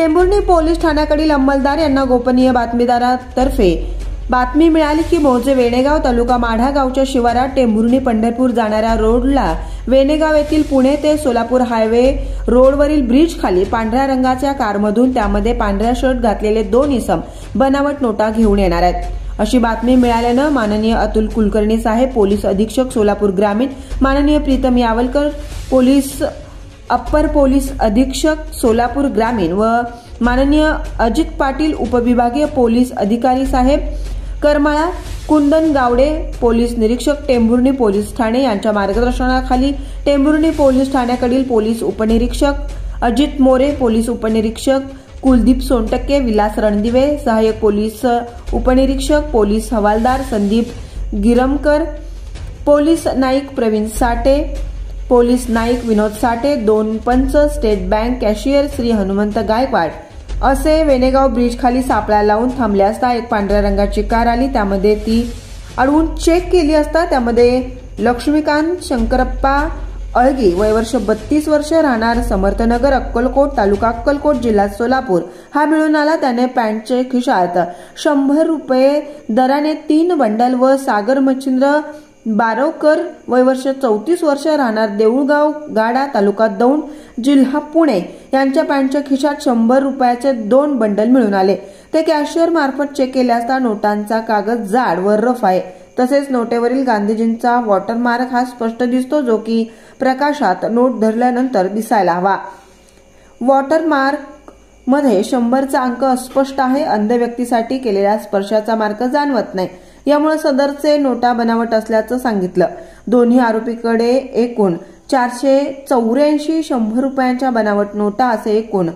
Tembhurni police ठाण्याकडील अंमलदार यांना गोपनीय बातमीदारातर्फे बातमी मिळाली की मौजे वेणेगाव तालुका माढा गावच्या शिवारात टेंभुर्णी पंढरपूर जाणाऱ्या रोडला वेणेगाव येथील पुणे ते सोलापूर हायवे रोडवरील ब्रिज खाली पांढऱ्या रंगाच्या कारमधून त्यामध्ये पांढऱ्या शर्ट घातलेले 2 इसम बनावट नोटा घेऊन येणार आहेत अशी बातमी मिळाल्यानं माननीय अतुल कुलकर्णी साहेब पोलीस अधीक्षक सोलापूर ग्रामीण, माननीय Pritam Yawalkar police upper police अधीक्षक सोलापूर ग्रामीण व माननीय अजित पाटील उपविभागीय पोलीस अधिकारी साहेब करमाळा, कुंदन गावडे पोलीस निरीक्षक टेंभुर्णी पोलीस ठाणे यांच्या मार्गदर्शनाखाली टेंभुर्णी पोलीस ठाण्याकडील पोलीस उपनिरीक्षक अजित मोरे, पोलीस उपनिरीक्षक कुलदीप सोनटक्के, विलास रणदिवे, सहाय्यक पोलीस उपनिरीक्षक पोलीस हवालदार संदीप गिरमकर, पोलीस नाईक प्रवीण साठे, पोलीस नाईक विनोद साठे, 2 पंच, state bank cashier Shri Hanumant Gaikwad असे वेणेगाव ब्रिज खाली सापळा लावून थांबले असता एक पांढऱ्या रंगाची कार आली। त्यामध्ये ती अडवून चेक केली असता त्यामध्ये लक्ष्मीकांत शंकरप्पा अळगी वय वर्ष 32 वर्ष राहणार समर्थनगर अक्कलकोट तालुका अक्कलकोट जिल्हा सोलापूर हा मिळून आला। त्याने पॅन्टचे खिशात 100 रुपये दराने 3 बंडल व सागर मच्छिंद्र बारवकर वय वर्ष 34 वर्ष राहणार देऊळगाव गाडा तालुका दौंड जिल्हा पुणे यांच्या पॅन्टच्या खिशात 100 रुपयाचे 2 बंडल मिळून आले। ते कॅशियर मार्फत चेक केले असता नोटांचा कागद जाड व रफ आहे, तसेच नोटेवरील गांधीजींचा वॉटरमार्क हा स्पष्ट दिसतो, जो की प्रकाशात नोट धरल्यानंतर दिसायला हवा। वॉटरमार्क मध्ये 100चा अंक अस्पष्ट आहे, अंध व्यक्तीसाठी केलेल्या स्पर्शाचा मार्क जाणवत नाही, यामुळे सदरचे नोटा बनावट असल्याचं सांगितलं। दोन्ही आरोपीकडे एकूण 484 100 रुपयांच्या बनावट नोटा असे एकूण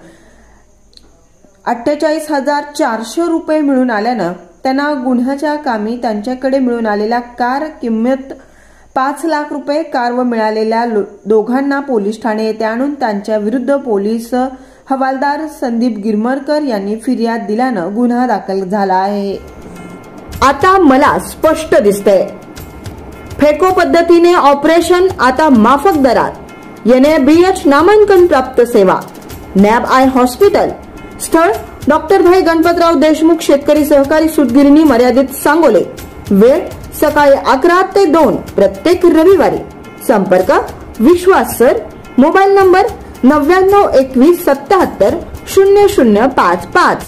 48,400 रुपये मिळून आल्यानं त्यांना गुन्ह्याच्या कामी त्यांच्याकडे मिळून आलेल्या कार किंमत 5 लाख रुपये कार व मिळालेल्या दोघांना पोलीस ठाणे येथे आणून त्यांच्या विरुद्ध पोलीस हवालदार संदीप गिरमकर यांनी फिर्याद दिल्यानं गुन्हा दाखल झाला आहे। आता मला स्पष्ट दिसतंय, फेको पद्धतीने ऑपरेशन आता माफक दरात, NABH नामांकन प्राप्त सेवा, नॅब आय हॉस्पिटल, स्थळ डॉक्टर भाई गणपतराव देशमुख शेतकरी सहकारी सूतगिरणी मर्यादित सांगोले, वेळ सकाळी 11 ते 2 प्रत्येक रविवारी, संपर्क विश्वास सर, मोबाईल नंबर 9921770055।